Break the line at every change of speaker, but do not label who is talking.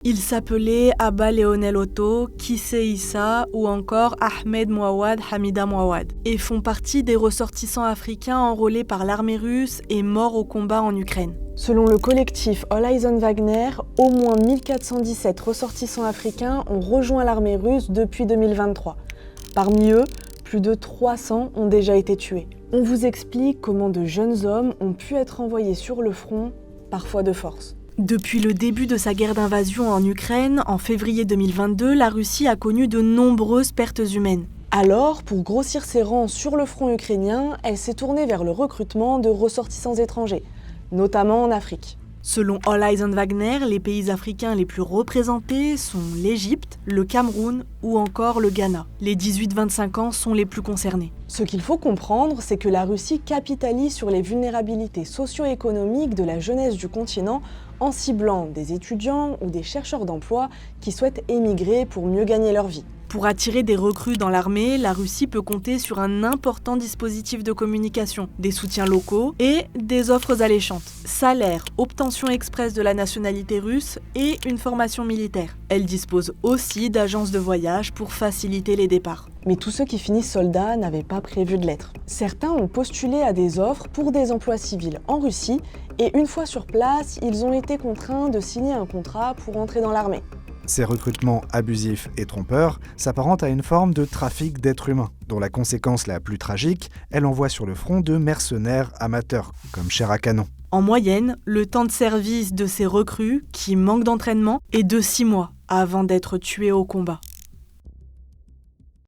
Ils s'appelaient Abba Léonel Otto, Kissé Issa ou encore Ahmed Mouawad Hamida Mouawad et font partie des ressortissants africains enrôlés par l'armée russe et morts au combat en Ukraine. Selon le collectif All Eyes on Wagner, au moins 1417 ressortissants africains ont rejoint l'armée russe depuis 2023. Parmi eux, plus de 300 ont déjà été tués. On vous explique comment de jeunes hommes ont pu être envoyés sur le front, parfois de force. Depuis le début de sa guerre d'invasion en Ukraine, en février 2022, la Russie a connu de nombreuses pertes humaines. Alors, pour grossir ses rangs sur le front ukrainien, elle s'est tournée vers le recrutement de ressortissants étrangers, notamment en Afrique. Selon All Eyes on Wagner, les pays africains les plus représentés sont l'Égypte, le Cameroun ou encore le Ghana. Les 18-25 ans sont les plus concernés. Ce qu'il faut comprendre, c'est que la Russie capitalise sur les vulnérabilités socio-économiques de la jeunesse du continent en ciblant des étudiants ou des chercheurs d'emploi qui souhaitent émigrer pour mieux gagner leur vie. Pour attirer des recrues dans l'armée, la Russie peut compter sur un important dispositif de communication, des soutiens locaux et des offres alléchantes. Salaire, obtention express de la nationalité russe et une formation militaire. Elle dispose aussi d'agences de voyage pour faciliter les départs. Mais tous ceux qui finissent soldats n'avaient pas prévu de l'être. Certains ont postulé à des offres pour des emplois civils en Russie et une fois sur place, ils ont été contraints de signer un contrat pour entrer dans l'armée.
Ces recrutements abusifs et trompeurs s'apparentent à une forme de trafic d'êtres humains, dont la conséquence la plus tragique est l'envoi sur le front de mercenaires amateurs, comme chair à canon.
En moyenne, le temps de service de ces recrues, qui manquent d'entraînement, est de 6 mois avant d'être tués au combat.